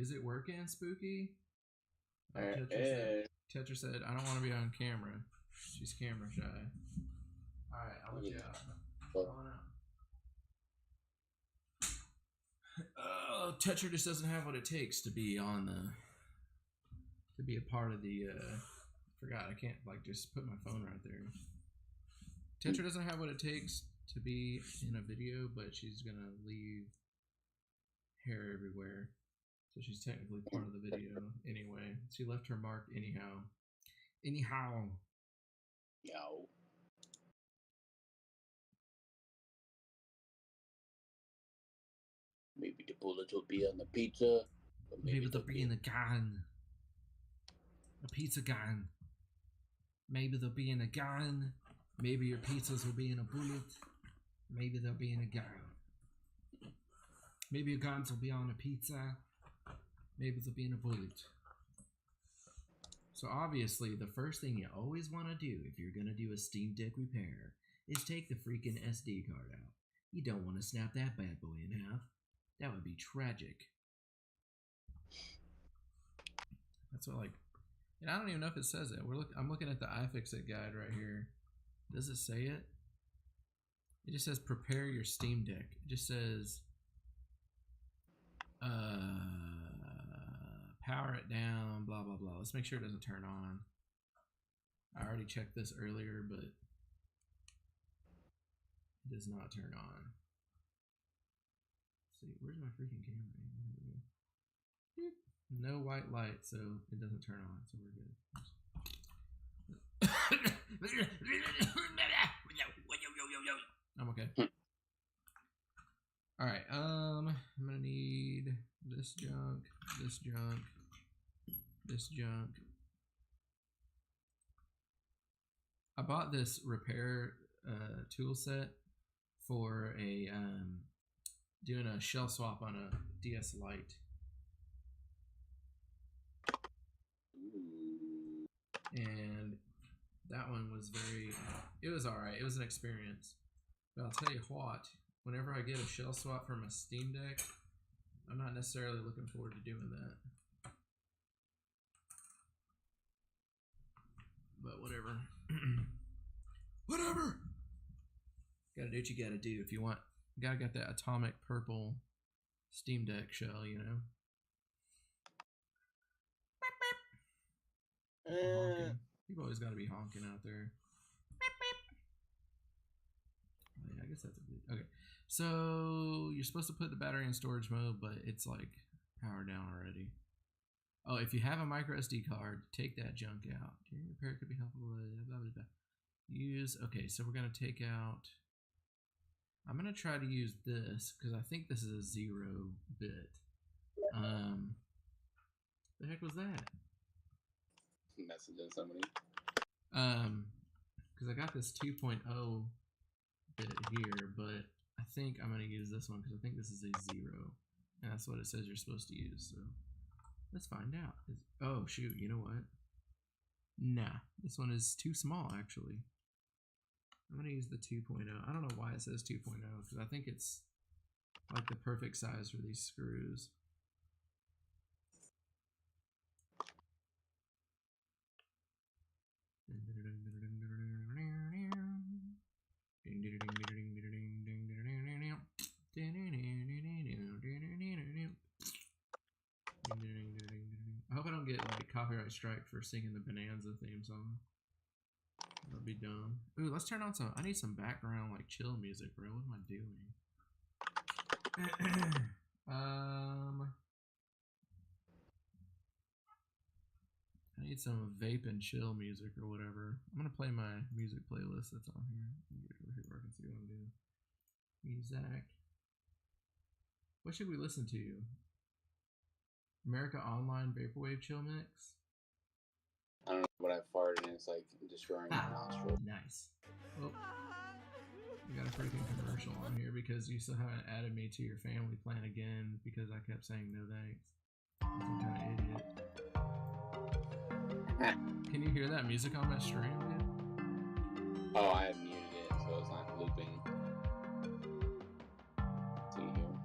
is it working, Spooky? Tetra said, I don't want to be on camera. She's camera shy. Alright, I'll let you out. Come on out. Tetra just doesn't have what it takes to be on the... to be a part of the... forgot, I can't, like, just put my phone right there. Tetra doesn't have what it takes to be in a video, but she's gonna leave hair everywhere. So she's technically part of the video anyway. She left her mark anyhow. Yo. Maybe the bullets will be on the pizza. But maybe they'll be in a gun. A pizza gun. Maybe they'll be in a gun. Maybe your pizzas will be in a bullet. Maybe they'll be in a gun. Maybe your guns will be on a pizza. Maybe they'll be in a bullet. So obviously, the first thing you always want to do if you're going to do a Steam Deck repair is take the freaking SD card out. You don't want to snap that bad boy in half. That would be tragic. That's what, like... And I don't even know if it says it. I'm looking at the iFixit guide right here. Does it say it? It just says prepare your Steam Deck. It just says power it down, blah blah blah. Let's make sure it doesn't turn on. I already checked this earlier, but it does not turn on. Let's see, where's my freaking camera? No white light, so it doesn't turn on, so we're good. I'm okay. Alright, I'm gonna need this junk, this junk, this junk. I bought this repair tool set for a doing a shell swap on a DS Lite. And that one was it was alright, it was an experience. But I'll tell you what, whenever I get a shell swap from a Steam Deck, I'm not necessarily looking forward to doing that. But whatever. Whatever! Gotta do what you gotta do if you want. You gotta get that atomic purple Steam Deck shell, you know? People always gotta be honking out there. Oh, yeah, I guess that's a good. Okay, so you're supposed to put the battery in storage mode, but it's like powered down already. Oh, if you have a micro SD card, take that junk out. Okay, repair could be helpful. Blah, blah, blah. Use. Okay, so we're gonna take out. I'm gonna try to use this because I think this is a 0-bit. The heck was that? Messaging somebody. Because I got this 2.0 bit here, but I think I'm gonna use this one because I think this is a 0, and that's what it says you're supposed to use. So let's find out. Oh shoot, you know what? Nah, this one is too small actually. I'm gonna use the 2.0. I don't know why it says 2.0 because I think it's like the perfect size for these screws. I hope I don't get like copyright strike for singing the Bonanza theme song. That'd be dumb. Ooh, let's turn on some. I need some background like chill music, bro. What am I doing? I need some vape and chill music or whatever. I'm gonna play my music playlist that's on here. Get over here where I can see what I'm doing. Music. What should we listen to? America Online Vaporwave Chill Mix? I don't know, but I farted and it's like destroying my nostril. Nice. Oh, you got a freaking commercial on here because you still haven't added me to your family plan again because I kept saying no thanks. I'm some kind of idiot. Can you hear that music on my stream, dude? Oh, I have muted it so it's not looping. See here.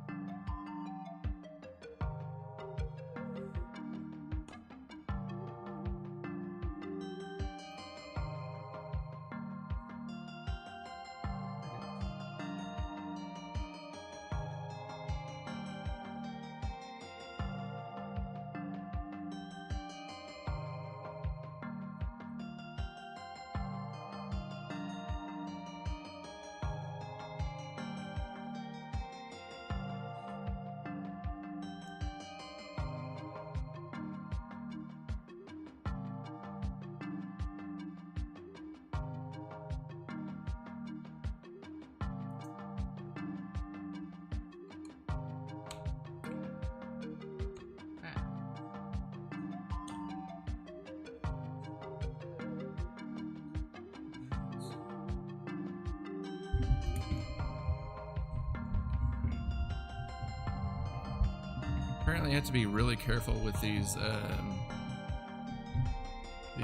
Apparently, you have to be really careful with these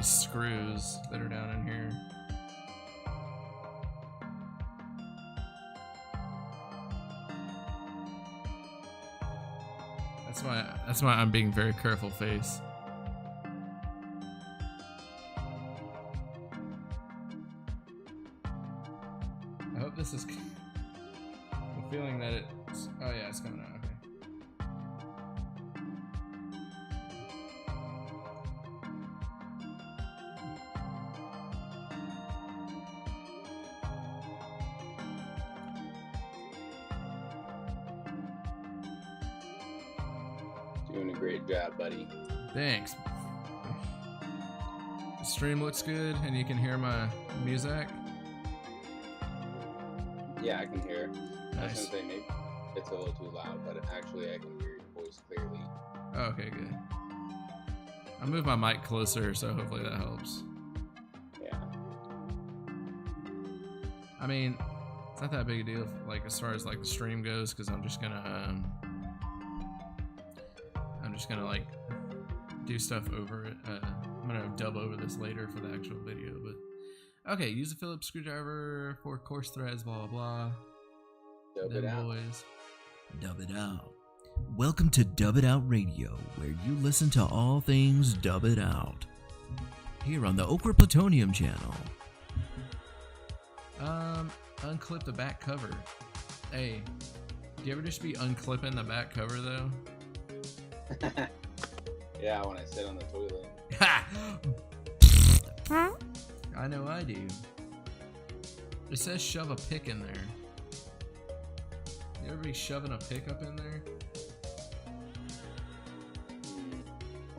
screws that are down in here. That's why I'm being very careful, face. I hope this is. I'm feeling that it's. Oh yeah, it's coming out. Okay. Doing a great job, buddy. Thanks. The stream looks good, and you can hear my music. Yeah, I can hear. Nice. I was gonna say maybe it's a little too loud, but actually I can hear your voice clearly. Oh, okay, good. I moved my mic closer, so hopefully that helps. Yeah. I mean, it's not that big a deal, like as far as like the stream goes, because I'm just gonna like do stuff over it. I'm gonna dub over this later for the actual video, but okay. Use a Phillips screwdriver for coarse threads. Blah blah blah. Dub Them it out. boys. Dub it out. Welcome to Dub It Out Radio, where you listen to all things Dub It Out. Here on the OkraPlutonium channel. Unclip the back cover. Hey, do you ever just be unclipping the back cover though? Yeah, when I sit on the toilet. Ha! I know I do. It says shove a pick in there. You ever be shoving a pick up in there?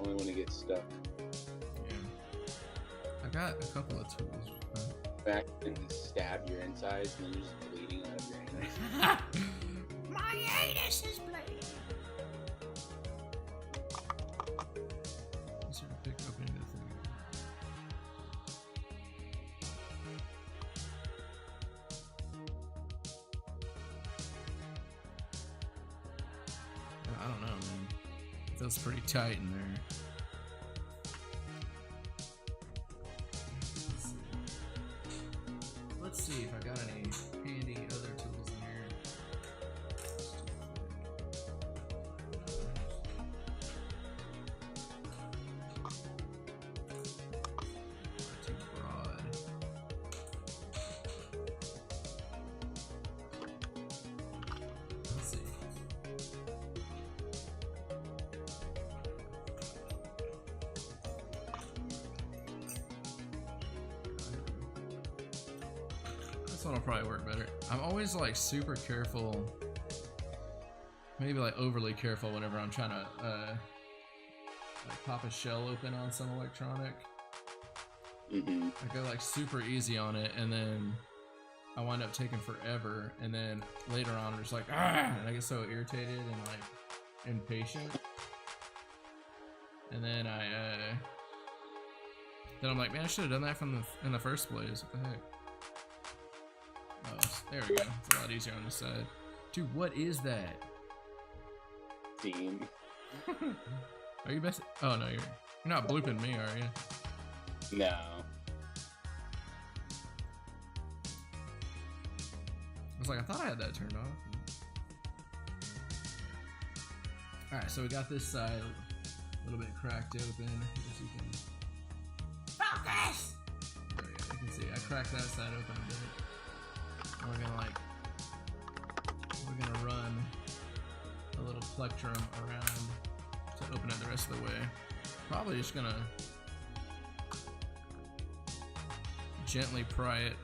Only when it gets stuck. Yeah. I got a couple of tools. Back and stab your insides and then you're just bleeding out of your anus. My anus is bleeding. Sort of pick up into the thing. I don't know, man. It feels pretty tight in there. Let's see if I got any handy other tools in here. Too broad. Let's see. This one will probably work better. I'm always like super careful, maybe like overly careful whenever I'm trying to like pop a shell open on some electronic. Mm-hmm. I go like super easy on it, and then I wind up taking forever, and then later on I'm just like and I get so irritated and like impatient, and then I'm like, man, I should have done that in the first place. What the heck? Oh, there we go. It's a lot easier on this side. Dude, what is that? Steam. Are you best? Oh no, you're not blooping me, are you? No. I was like, I thought I had that turned off. Alright, so we got this side a little bit cracked open. As you can... Focus! There you go, you can see I cracked that side open a bit. And we're gonna run a little plectrum around to open it the rest of the way. Probably just gonna gently pry it.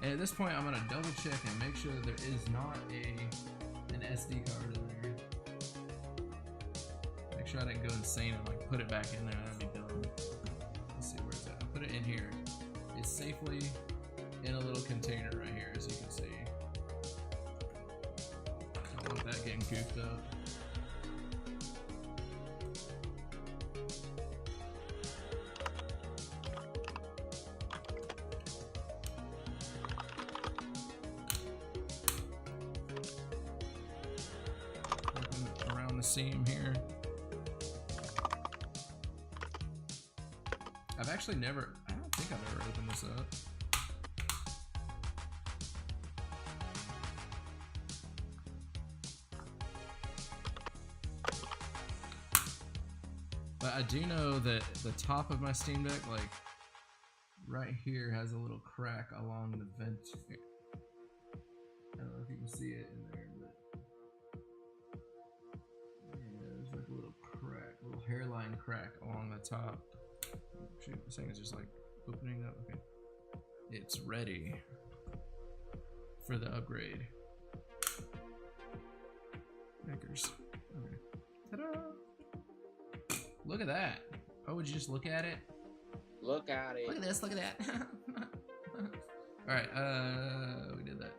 And at this point, I'm gonna double check and make sure that there is not an SD card in there. Make sure I didn't go insane and like put it back in there. That'd be dumb. Let's see, where's that? I'll put it in here. It's safely in a little container right here, as you can see. Don't want that getting goofed up. Working around the the seam here. I've actually never, I don't think I've ever opened this up. But I do know that the top of my Steam Deck, like right here, has a little crack along the vent. I don't know if you can see it in there, but yeah, there's like a little crack, a little hairline crack along the top. Shoot, this thing is just like opening up. Okay, it's ready for the upgrade. Makers. Okay. Ta-da! Look at that. Oh, would you just look at it? Look at it. Look at this, look at that. Alright, we did that.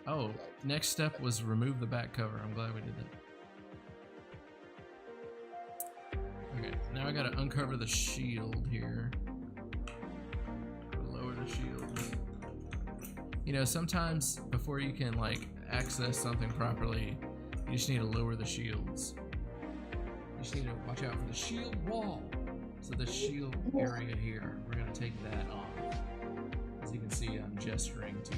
Oh, next step was remove the back cover. I'm glad we did that. Okay, now I gotta uncover the shield here. Lower the shield. You know, sometimes before you can like access something properly, you just need to lower the shields. You just need to watch out for the shield wall. So the shield area here, we're gonna take that off. As you can see, I'm gesturing to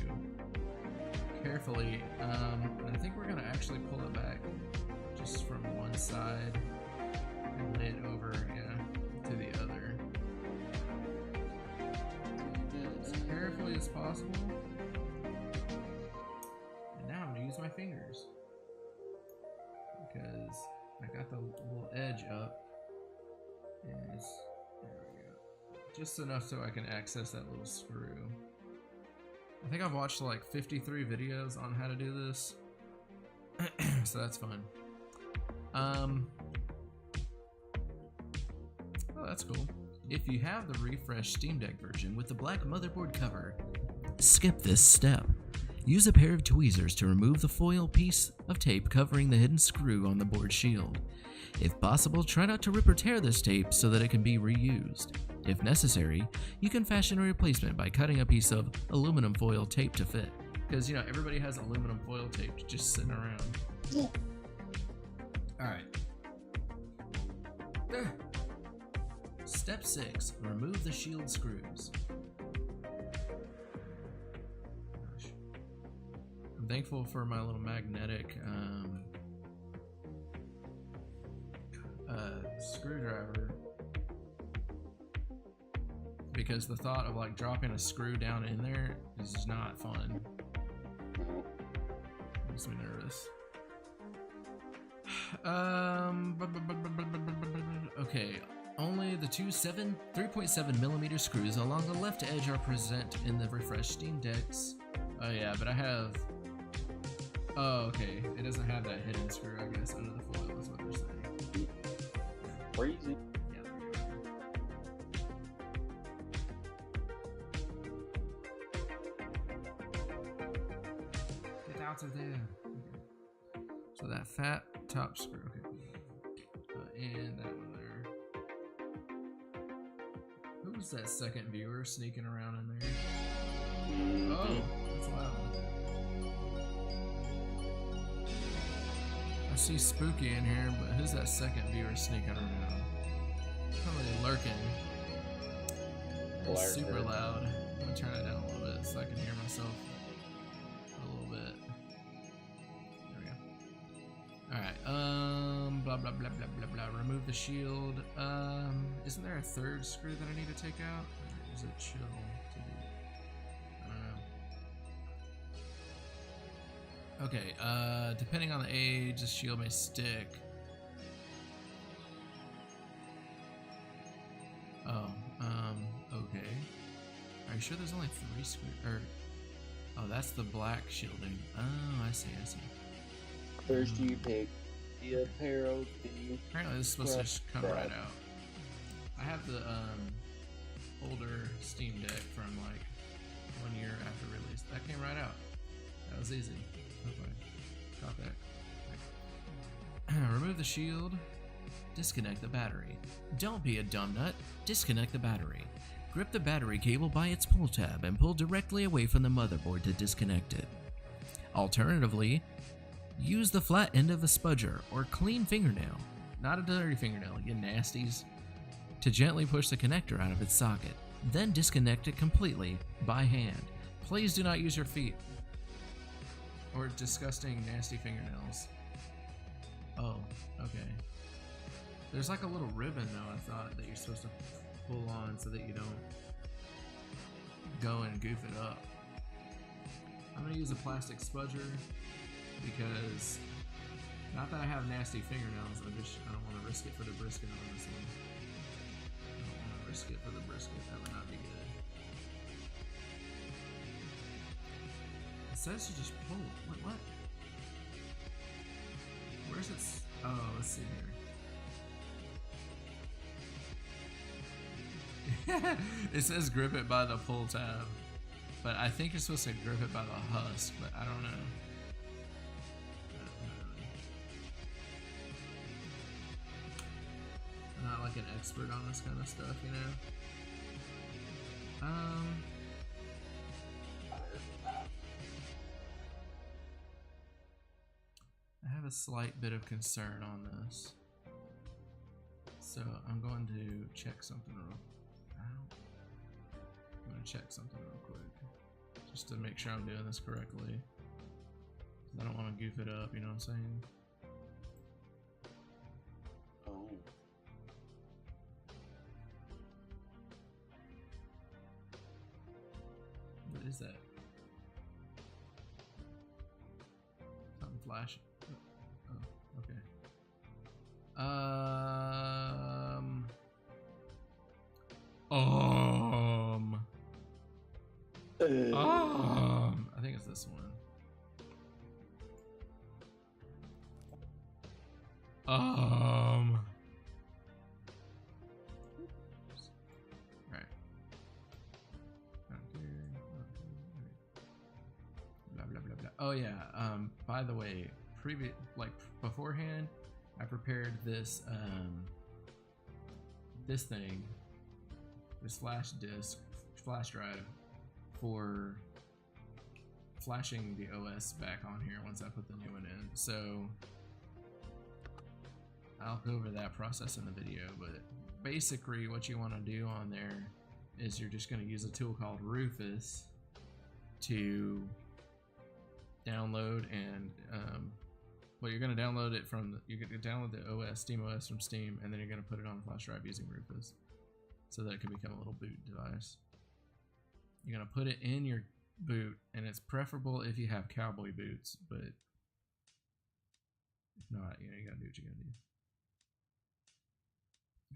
carefully. And I think we're gonna actually pull it back just from one side and lay it over, yeah, to the other. As carefully as possible. And now I'm gonna use my fingers because I got the little edge up. And it's, there we go. Just enough so I can access that little screw. I think I've watched like 53 videos on how to do this. So that's fun. Oh, that's cool. If you have the refreshed Steam Deck version with the black motherboard cover, Skip this step. Use a pair of tweezers to remove the foil piece of tape covering the hidden screw on the board shield. If possible, try not to rip or tear this tape so that it can be reused. If necessary, you can fashion a replacement by cutting a piece of aluminum foil tape to fit. Because, you know, everybody has aluminum foil tape just sitting around. Yeah. Alright. Step 6. Remove the shield screws. Gosh. I'm thankful for my little magnetic screwdriver, because the thought of like dropping a screw down in there is just not fun. Makes me nervous. Okay, only the two 3.7 millimeter screws along the left edge are present in the refreshed Steam Decks. Oh yeah, but I have. Oh, okay. It doesn't have that hidden screw, I guess, under the foil is what they're saying. Crazy. Yeah, there we go. Get out of there. Okay. So that fat top screw. Okay. And that one there. Who was that second viewer sneaking around in there? Oh, that's loud. I see Spooky in here, but who's that second viewer sneaking around? Probably lurking. It's super loud. I'm gonna turn it down a little bit so I can hear myself a little bit. There we go. Alright, blah blah blah blah blah blah. Remove the shield. Isn't there a third screw that I need to take out? Or is it chill to do? I don't know. Okay, depending on the age, the shield may stick. Oh, okay. Are you sure there's only 3 screws? Or, oh, that's the black shielding. Oh, I see. First you pick the apparel, Apparently this is supposed to just come right out. I have the, older Steam Deck from, like, 1 year after release. That came right out. That was easy. Okay. Caught that. Remove the shield. Disconnect the battery. Don't be a dumb nut. Disconnect the battery. Grip the battery cable by its pull tab and pull directly away from the motherboard to disconnect it. Alternatively, Use the flat end of a spudger or clean fingernail, not a dirty fingernail, you nasties, to gently push the connector out of its socket. Then disconnect it completely by hand. Please do not use your feet or disgusting, nasty fingernails. Oh, okay. There's like a little ribbon though, I thought, that you're supposed to pull on so that you don't go and goof it up. I'm gonna use a plastic spudger because, not that I have nasty fingernails, I don't want to risk it for the brisket on this one. I don't want to risk it for the brisket, that would not be good. It says you just pull. Wait, what? Where's it? Oh, let's see here. It says grip it by the pull tab, but I think you're supposed to grip it by the husk, but I don't know. I'm not like an expert on this kind of stuff, you know? I have a slight bit of concern on this. So I'm going to check something real quick. Just to make sure I'm doing this correctly. I don't want to goof it up, you know what I'm saying? Oh. What is that? Something flashing. Oh, okay. I think it's this one. Right. Blah blah blah blah. Oh yeah. By the way, beforehand, I prepared this this flash drive for flashing the OS back on here once I put the new one in. So I'll go over that process in the video, but basically what you want to do on there is you're just going to use a tool called Rufus to download and well, you're going to download it from you're going to download the OS, Steam OS from Steam, and then you're going to put it on a flash drive using Rufus so that it can become a little boot device. You're going to put it in your boot, and it's preferable if you have cowboy boots, but if not, you know, you got to do what you got to do.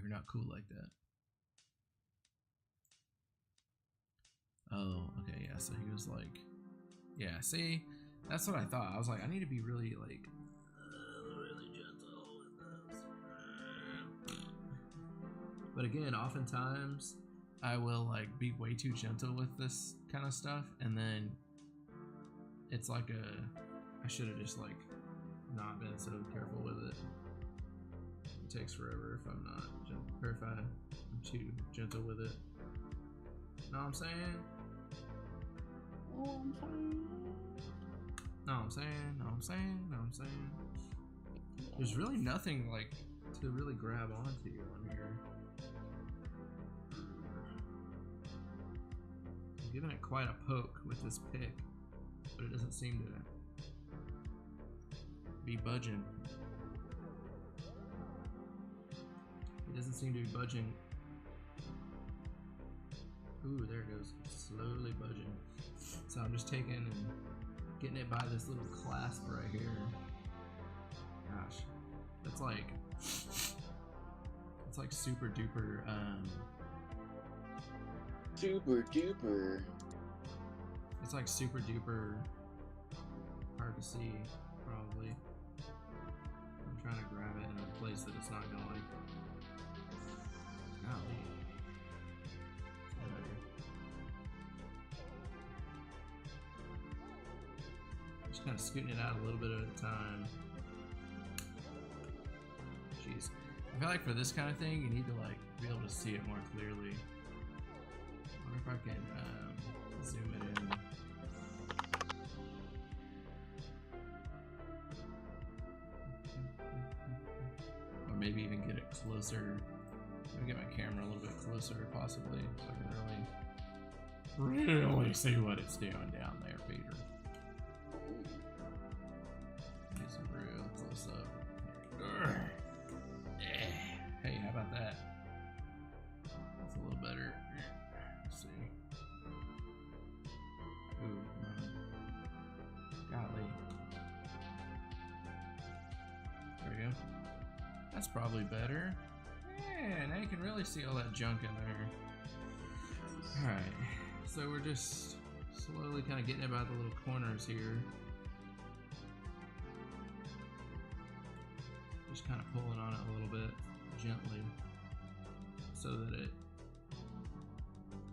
You're not cool like that. Oh, okay, yeah, so he was like, yeah, see, that's what I thought. I was like, I need to be really, like, really gentle with this. But again, oftentimes, I will, like, be way too gentle with this kind of stuff, and then it's like I should have just, like, not been so careful with it. It takes forever if I'm not gentle, or if I'm too gentle with it. Know what I'm saying? Oh, I'm fine. Know what I'm saying? Know what I'm saying? Know what I'm saying? There's really nothing, like, to really grab onto on here. I'm giving it quite a poke with this pick, but it doesn't seem to be budging. It doesn't seem to be budging. Ooh, there it goes. Slowly budging. So I'm just taking and getting it by this little clasp right here. Gosh, that's like, it's like super duper. Super duper. It's like super duper hard to see, probably. I'm trying to grab it in a place that it's not going. Golly. Just kind of scooting it out a little bit at a time. Jeez. I feel like for this kind of thing, you need to like be able to see it more clearly. I wonder if I can zoom it in. Or maybe even get it closer. Let me get my camera a little bit closer, possibly, so I can really see what it's doing down there, Peter. Get some real close up. Hey, how about that? That's a little better. Let's see. Ooh, golly. There we go. That's probably better. Yeah, now you can really see all that junk in there. Alright, so we're just slowly kind of getting about the little corners here. Just kind of pulling on it a little bit, gently, so that it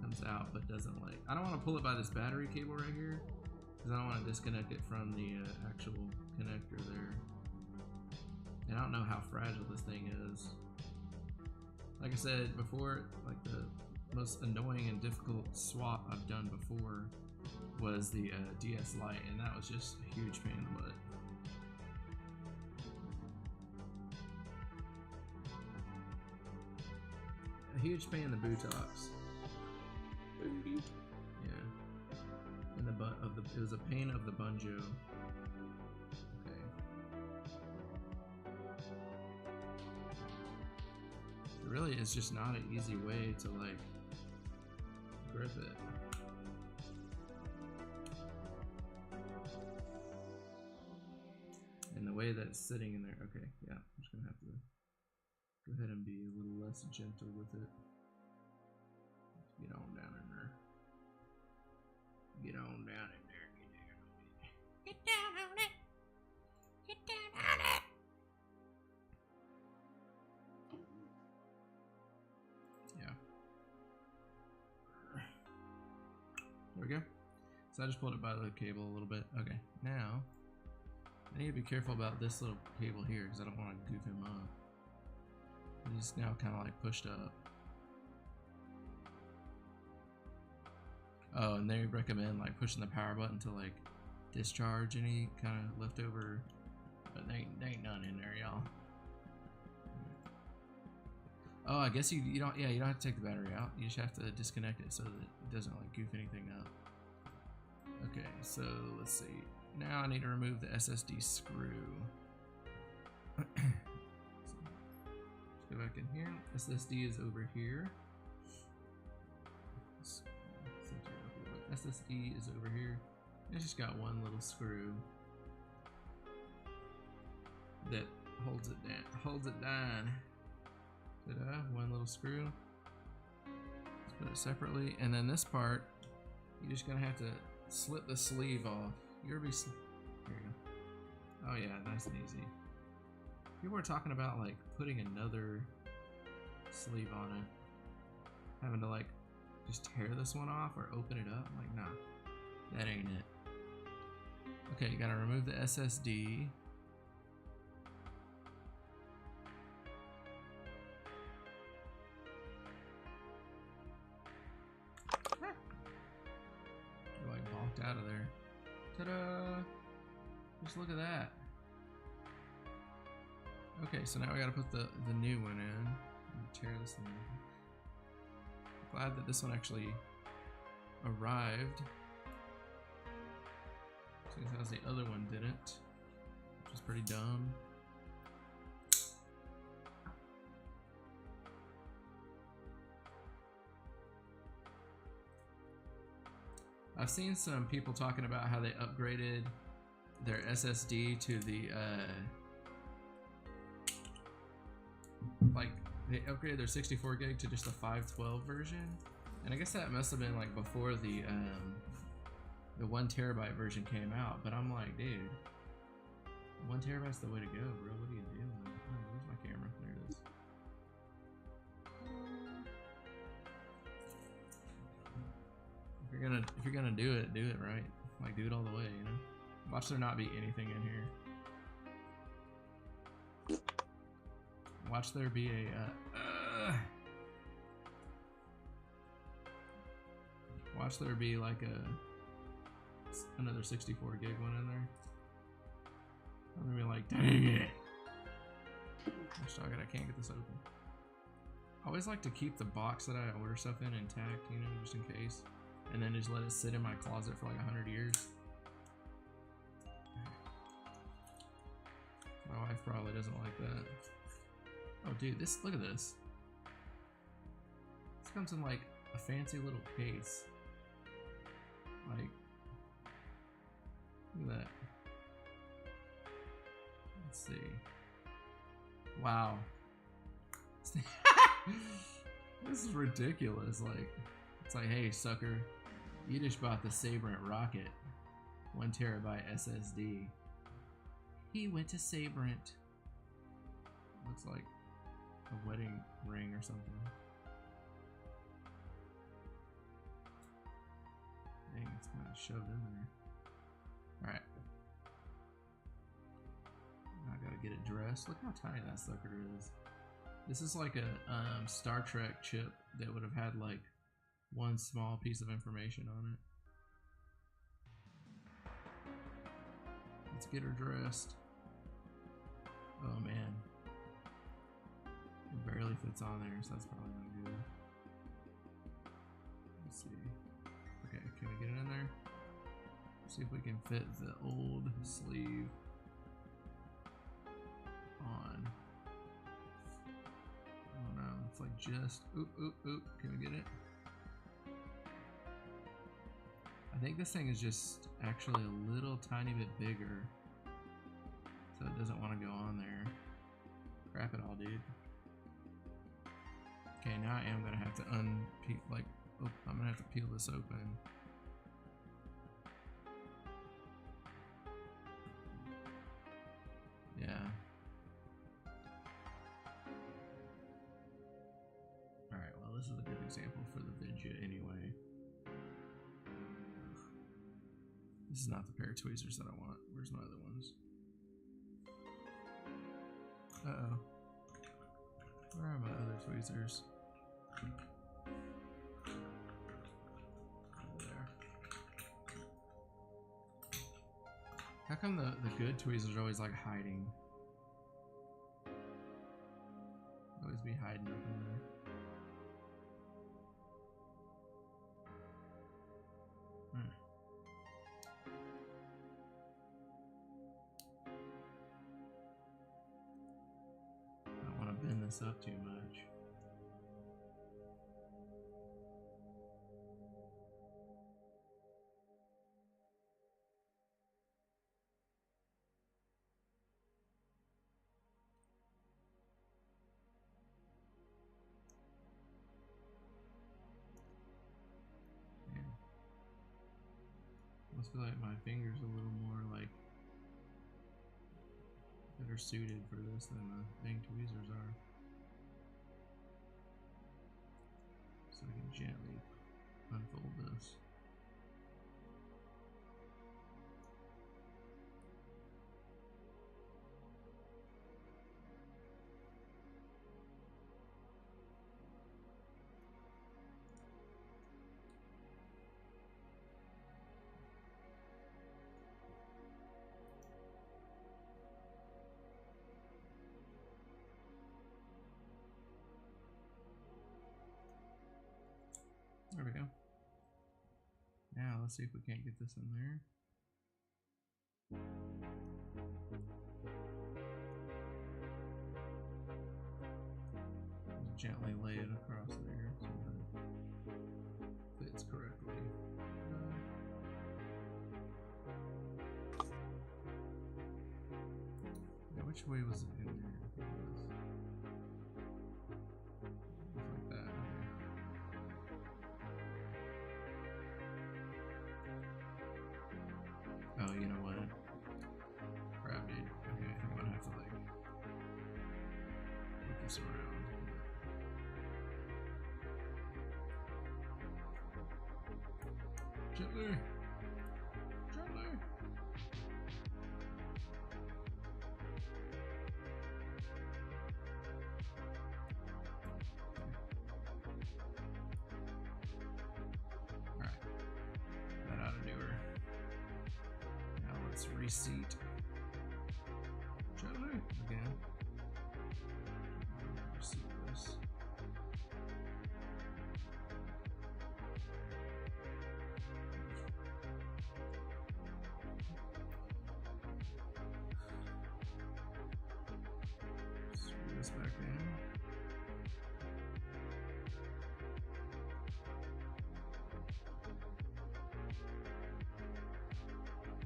comes out but doesn't like... I don't want to pull it by this battery cable right here, because I don't want to disconnect it from the actual connector there. And I don't know how fragile this thing is. Like I said before, like the most annoying and difficult swap I've done before was the DS Lite, and that was just a huge pain in the butt. A huge pain in the buttocks. Yeah. In the butt of the, it was a pain of the bunjo. It really is just not an easy way to like grip it. And the way that it's sitting in there, okay, yeah, I'm just gonna have to go ahead and be a little less gentle with it. Get on down in there. Get on down in there. Get down on it. Get down on it. There we go. So I just pulled it by the cable a little bit. Okay, now I need to be careful about this little cable here because I don't want to goof him up. He's now kind of like pushed up. Oh, and they recommend like pushing the power button to like discharge any kind of leftover, but there ain't none in there, y'all. Oh, I guess you don't. Yeah, you don't have to take the battery out. You just have to disconnect it so that it doesn't like goof anything up. Okay, so let's see. Now I need to remove the SSD screw. So, let's go back in here. SSD is over here. SSD is over here. It's just got one little screw that holds it down. Holds it down. Ta-da, one little screw. Let's put it separately, and then this part, you're just gonna have to slip the sleeve off. Here you go. Oh yeah, nice and easy. People are talking about like putting another sleeve on it, having to like just tear this one off or open it up. I'm like, nah, that ain't it. Okay, you gotta remove the SSD. Out of there. Ta-da! Just look at that. Okay, so now we gotta put the new one in. Tear this thing off. Glad that this one actually arrived. As the other one didn't, which is pretty dumb. I've seen some people talking about how they upgraded their SSD to the like they upgraded their 64 gig to just a 512 version, and I guess that must have been like before the 1 terabyte version came out. But I'm like, dude, 1 terabyte's the way to go, bro. What are you doing? Oh, where's my camera? There it is. If you're gonna do it right. Like, do it all the way, you know? Watch there not be anything in here. Watch there be a watch there be like another 64 gig one in there. I'm gonna be like, dang it. Dog it, I can't get this open. I always like to keep the box that I order stuff in intact, you know, just in case. And then just let it sit in my closet for like 100 years. My wife probably doesn't like that. Oh dude, look at this. This comes in like a fancy little case. Like, look at that. Let's see. Wow. This is ridiculous. Like, it's like, hey sucker, you just bought the Sabrent rocket, 1 terabyte SSD. He went to Sabrent. Looks like a wedding ring or something. Dang, it's kind of shoved in there. Alright. I gotta get it dressed. Look how tiny that sucker is. This is like a Star Trek chip that would have had like one small piece of information on it. Let's get her dressed. Oh man. It barely fits on there, so that's probably not good. Let's see. Okay, can we get it in there? See if we can fit the old sleeve on. Oh no, it's like just, oop, can we get it? I think this thing is just actually a little tiny bit bigger, so it doesn't want to go on there. Crap it all, dude. Okay, now I am gonna have to unpeel, like, oh, I'm gonna have to peel this open. Yeah. Alright, well, this is a good example for the video anyway. This is not the pair of tweezers that I want. Where's my other ones? Uh-oh. Where are my other tweezers? Over there. How come the good tweezers are always like hiding? Always be hiding up in there. I don't want to bend this up too much. I feel like my fingers a little more like better suited for this than the dang tweezers are. So I can gently unfold this. There we go. Now let's see if we can't get this in there. Just gently lay it across there so that it fits correctly. Yeah, which way was it in there? Like that. Oh, you know what? Crap, dude. Okay, I'm gonna have to like move this around. Gently. Gently. Alright. That ought to do her. Now let's reseat. Gently again. this back in.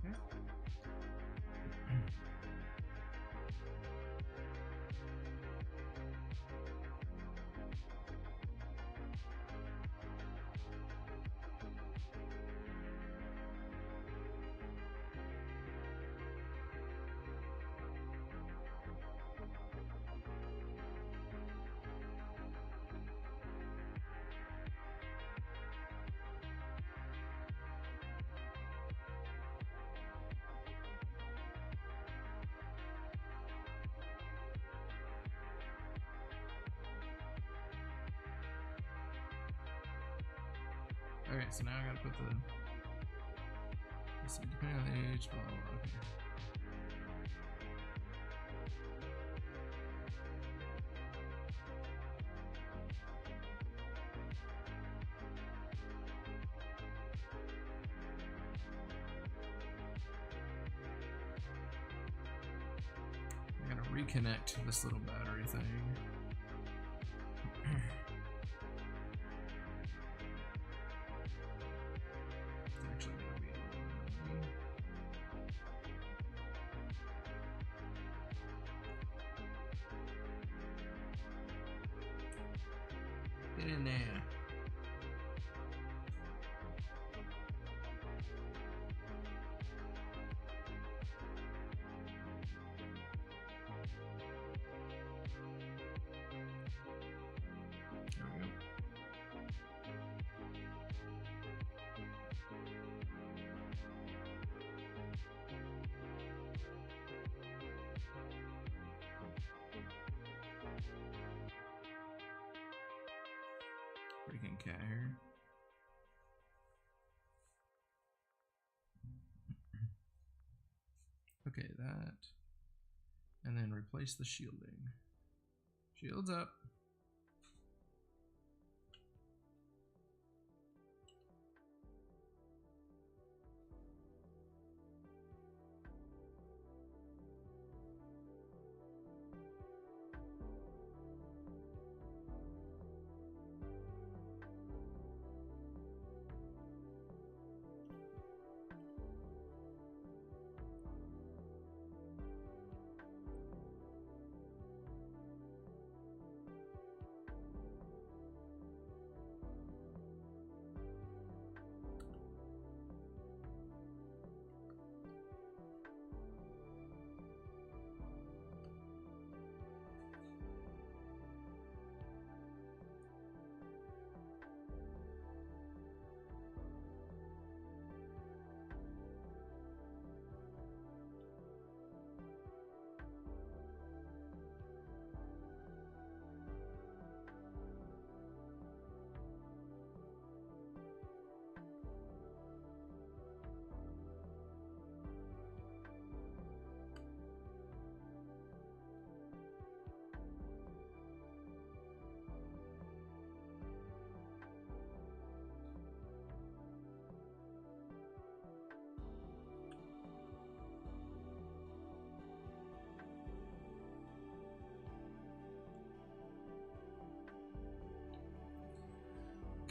Okay. Okay, so now I gotta put the. Let's see, depending on the age, blah, blah, blah, okay. I gotta reconnect this little battery thing. It's actually gonna be a little annoying. Get in there. There we go. Freaking cat hair. Okay, that. And then replace the shielding. Shields up.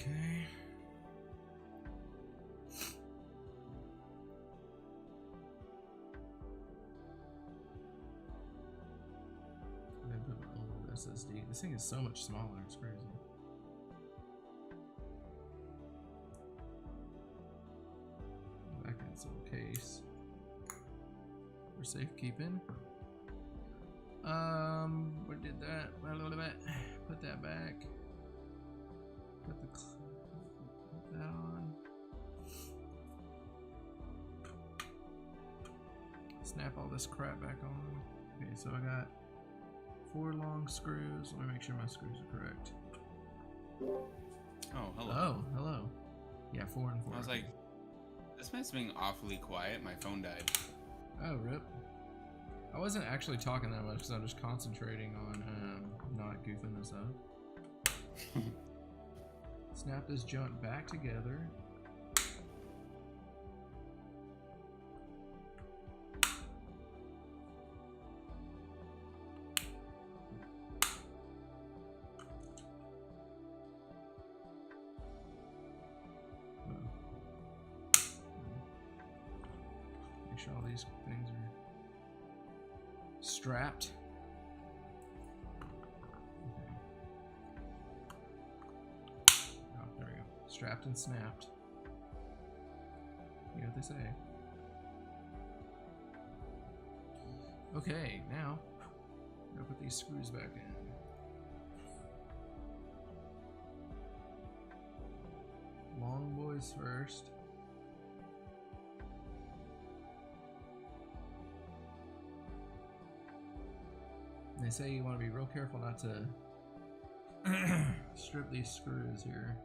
Okay. I put an old SSD. This thing is so much smaller, it's crazy. Back in its little case. For safekeeping. What did that? Put that back. Put that on. Snap all this crap back on. Okay, so I got 4 long screws. Let me make sure my screws are correct. Oh, hello. Oh, hello. Yeah, 4 and 4. I was like, this man's being awfully quiet. My phone died. Oh, rip. I wasn't actually talking that much because I'm just concentrating on not goofing this up. Snap this junk back together. Make sure all these things are strapped. Okay. Oh, there we go. Strapped and snapped. You know what they say. Okay, now I'm gonna put these screws back in. Long boys first. They say you want to be real careful not to strip these screws here.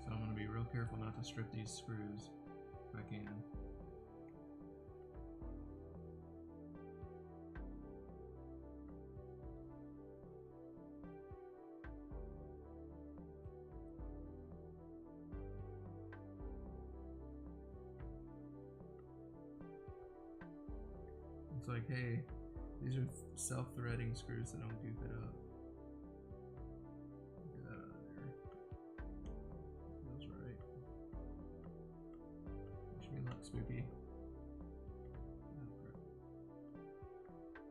So I'm going to be real careful not to strip these screws if I can. It's like, hey, these are self-threading screws that don't goof it up. Get that out of there. Feels right. Wish me luck, spooky.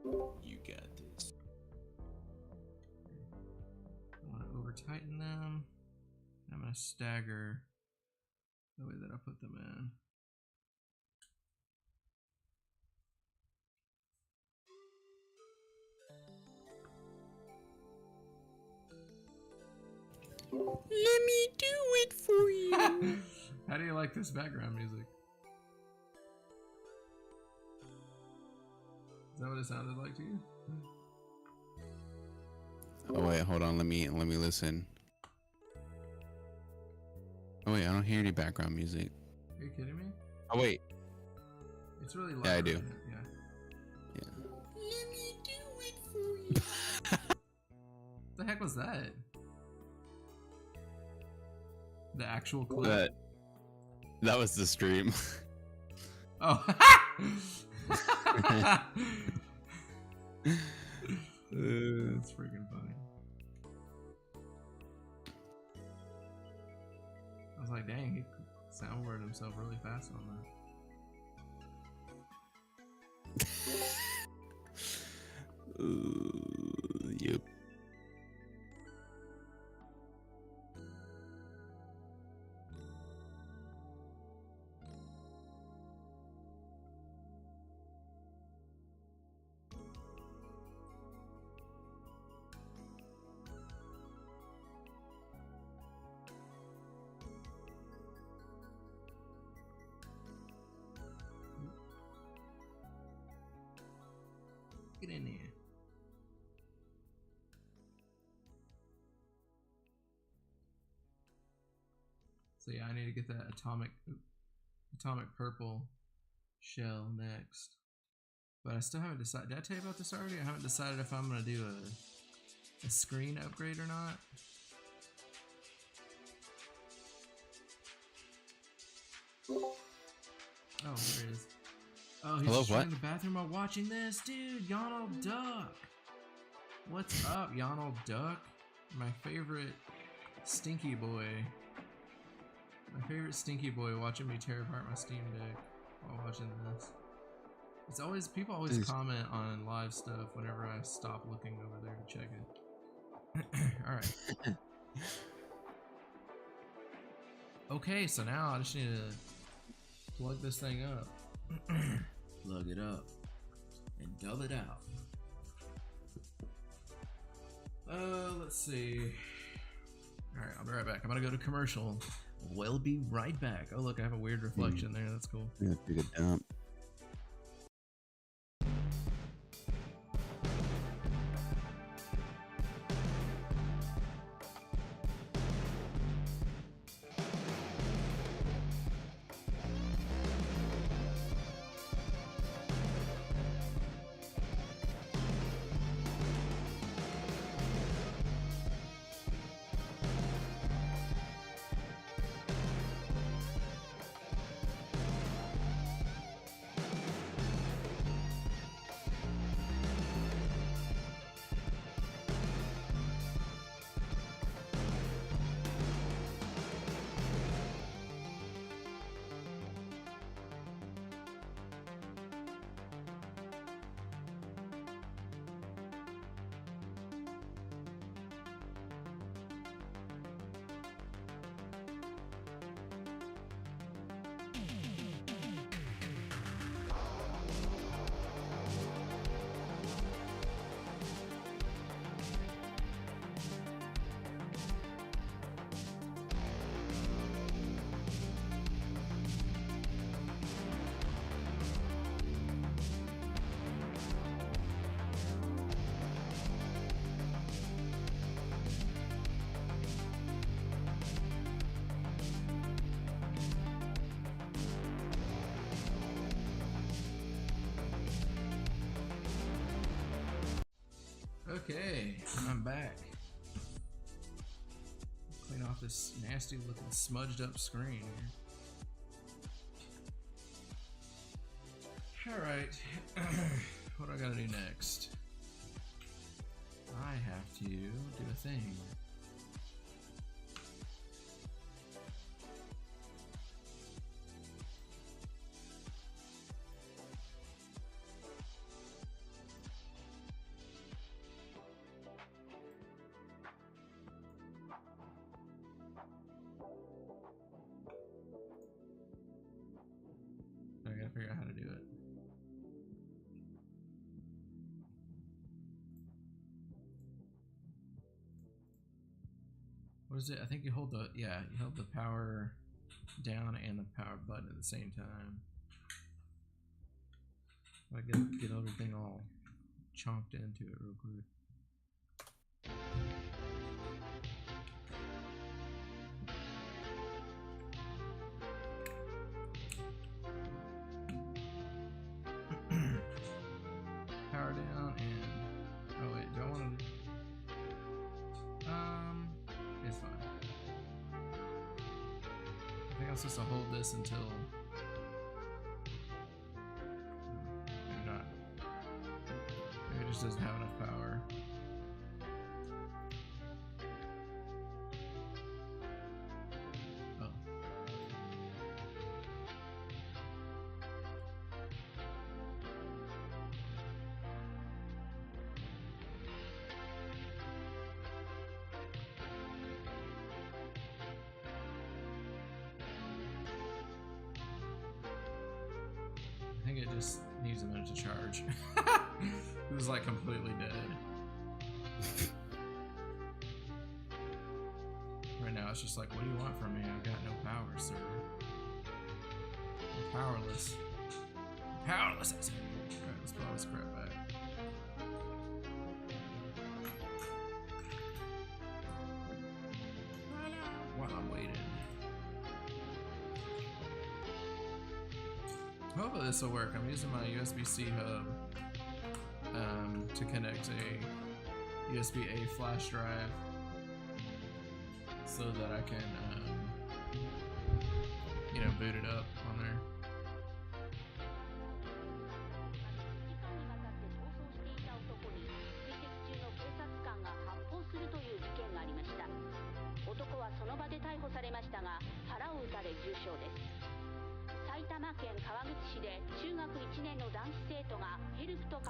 Oh, You got this. I want to over tighten them. I'm going to stagger the way that I put them in. Let me do it for you. How do you like this background music? Is that what it sounded like to you? Oh wait, hold on. Let me listen. Oh wait, I don't hear any background music. Are you kidding me? Oh wait. It's really loud. Yeah, I do. Isn't it? Yeah. Yeah. Let me do it for you. What the heck was that? The actual clip? That was the stream. Oh. That's freaking funny. I was like, dang, he soundboarded himself really fast on that. Yep. Get in there. So yeah, I need to get that atomic purple shell next. But I still haven't decided. Did I tell you about this already? I haven't decided if I'm gonna do a screen upgrade or not. Oh, there it is. Oh, he's Hello, just what? in the bathroom while watching this, dude. Yonald Duck. What's up, Yonald Duck? My favorite stinky boy. My favorite stinky boy watching me tear apart my Steam Deck while watching this. It's always, people always comment on live stuff whenever I stop looking over there to check it. Alright. Okay, so now I just need to plug this thing up. Plug it up and dub it out. Let's see. Alright, I'll be right back. I'm gonna go to commercial. We'll be right back. Oh look, I have a weird reflection there. That's cool. Yeah, take a dump. Okay, I'm back. Clean off this nasty looking smudged up screen here. Alright, what do I gotta do next? I have to do a thing. I gotta figure out how to do it. What is it? I think you hold the, yeah, you hold the power down and the power button at the same time. I get everything all chomped into it real quick. Power down and, oh wait, do I want to, it's fine. I think I'm supposed to hold this until, maybe not. Maybe it just doesn't have enough power. Oh. I think it just needs a minute to charge. It was like completely dead. Right now it's just like, what do you want from me? I've got no power, sir. I'm powerless. I'm powerless, I said. Alright, let's put all this crap back. While I'm waiting. Hopefully this will work. I'm using my USB-C hub to connect a USB-A flash drive so that I can, you know, boot it up on there.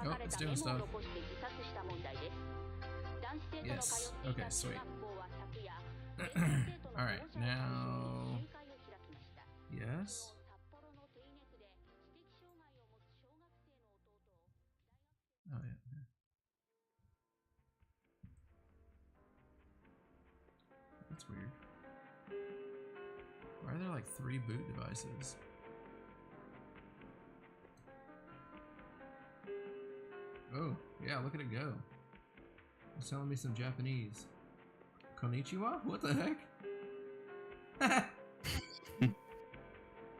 Oh, it's doing stuff. Yes. Okay, sweet. Alright, now... Yes? Oh, yeah. That's weird. Why are there like 3 boot devices? Oh, yeah, look at it go. It's telling me some Japanese. Konnichiwa? What the heck?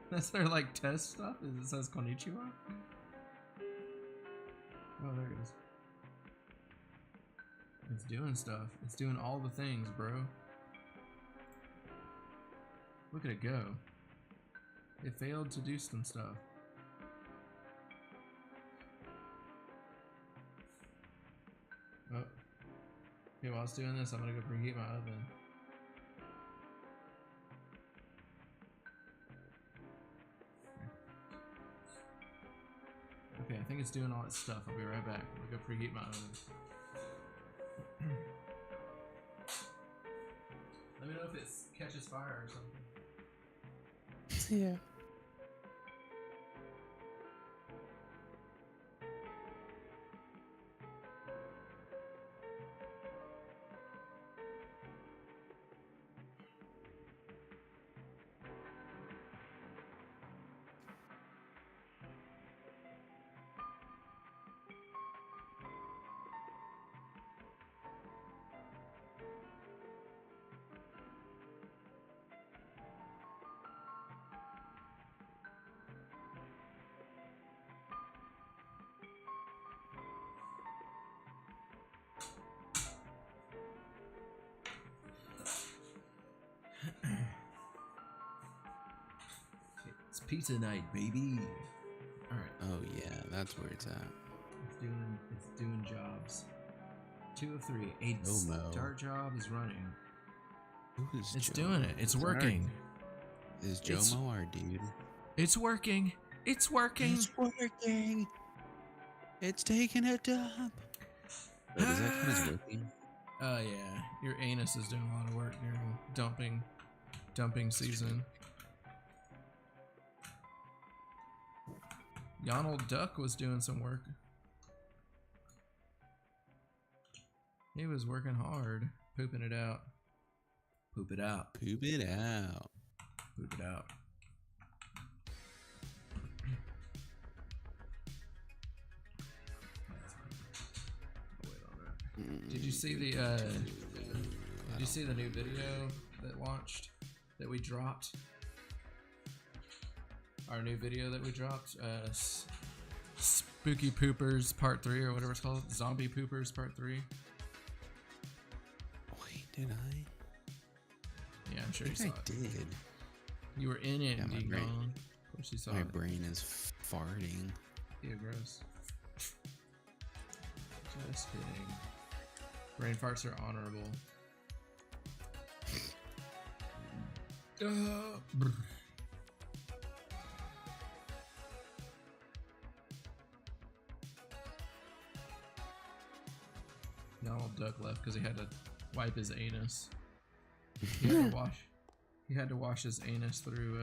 That's their like test stuff? It says Konnichiwa? Oh, there it is. It's doing stuff. It's doing all the things, bro. Look at it go. It failed to do some stuff. Oh. Okay, while it's doing this, I'm gonna go preheat my oven. Okay, I think it's doing all its stuff. I'll be right back. I'm gonna go preheat my oven. Let me know if it catches fire or something. Yeah. pizza night, baby. All right. Oh yeah, that's where it's at. It's doing jobs. 2 of 3. A Momo. start job is running. Who is It's Joe? doing it. It's working. Is Jomo our dude? It's working. It's working. It's working. It's taking a dump. Wait, does that count as working? Yeah. Your anus is doing a lot of work during dumping season. Donald Duck was doing some work. He was working hard, pooping it out. Poop it out. Poop it out. Poop it out. Did you see the new video that launched that we dropped? Our new video that we dropped, Spooky Poopers Part 3 or whatever it's called, Zombie Poopers Part 3. Wait, did I? Yeah, I'm sure I you think saw I it. did. You were in it, Yeah, my Ding brain- Dong. Of course you saw My it. brain is farting. Yeah, gross. Just kidding. Brain farts are honorable. Brr. Donald Duck left because he had to wipe his anus. He had to wash his anus through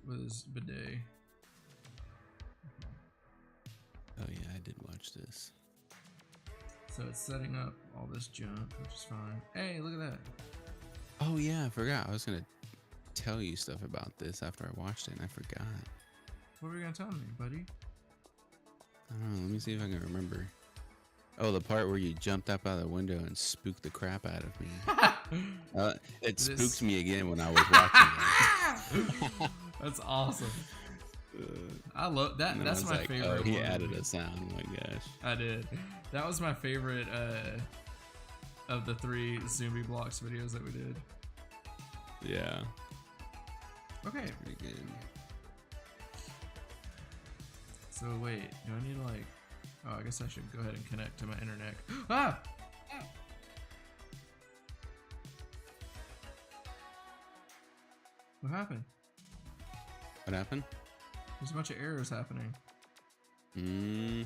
with his bidet. Oh yeah, I did watch this. So it's setting up all this junk, which is fine. Hey, look at that. Oh yeah, I forgot. I was gonna tell you stuff about this after I watched it, and I forgot. What were you gonna tell me, buddy? I don't know. Let me see if I can remember. Oh, the part where you jumped up out of the window and spooked the crap out of me. It spooked me again when I was watching it. That's awesome. I love that. And then That's I was my like, favorite. Oh, he one. added a sound. Oh my gosh. I did. That was my favorite of the 3 Zombie Blocks videos that we did. Yeah. Okay. Pretty good. So wait, do I need to like? Oh, I guess I should go ahead and connect to my internet. Ah! What happened? What happened? There's a bunch of errors happening. I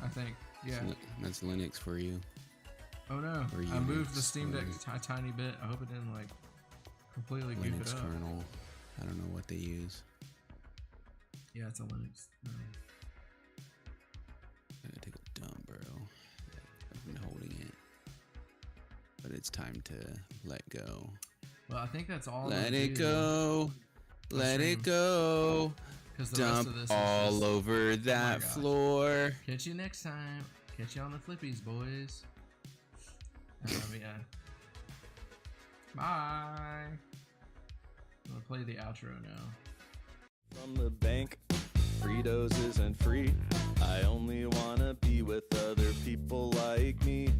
think. Yeah. That's Linux for you. Oh no! Or I moved the Unix, Steam Deck or a tiny bit. I hope it didn't like completely goof Linux it up. kernel. I don't know what they use. Yeah, it's a Linux. I gotta take a dump, bro. I've been holding it, but it's time to let go. Well, I think that's all. Let it go. Let it go. Because the rest Dump of this is all just, over that gosh. floor. Catch you next time. Catch you on the flippies, boys. Yeah. Bye. I'm gonna play the outro now. From the bank, Fritos isn't free. I only wanna be with other people like me.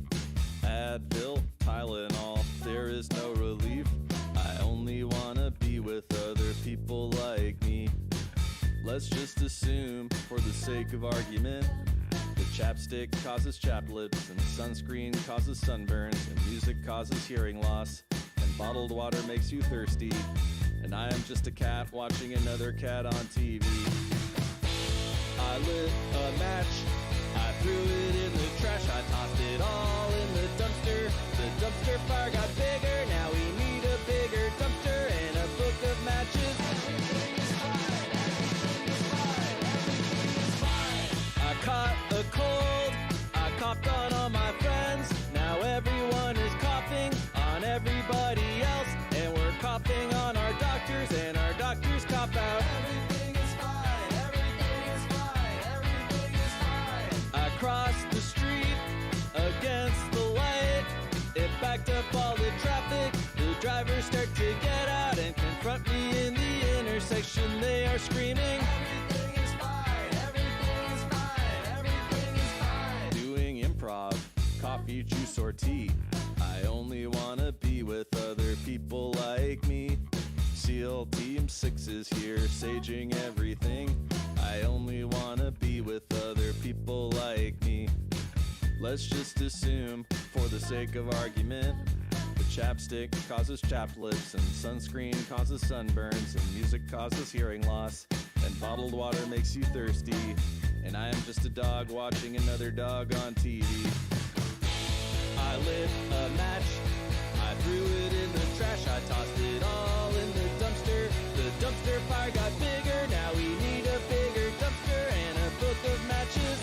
Advil, Tylenol, there is no relief. I only wanna be with other people like me. Let's just assume, for the sake of argument, that chapstick causes chapped lips, and sunscreen causes sunburns, and music causes hearing loss, and bottled water makes you thirsty, and I am just a cat watching another cat on TV. I lit a match, I threw it in the trash, I tossed it all in the dumpster. The dumpster fire got bigger, now we need a bigger dumpster and a book of matches. I caught a cold, I coughed on all my friends. Now everyone is coughing on everybody else, and we're coughing on our doctors, and our doctors cop out. Everything is fine, everything is fine, everything is fine. I crossed the street against the light, it backed up all the traffic. The drivers start to get out and confront me in the intersection. They are screaming, everything is fine, everything is fine, everything is fine. Doing improv, coffee, juice, or tea. I only wanna be with other people like me. SEAL Team 6 is here, saging everything. I only wanna be with other people like me. Let's just assume, for the sake of argument, that chapstick causes chapped lips, and sunscreen causes sunburns, and music causes hearing loss, and bottled water makes you thirsty, and I am just a dog watching another dog on TV. I lit a match, I threw it in the trash, I tossed it all in the dumpster. The dumpster fire got bigger, now we need a bigger dumpster and a book of matches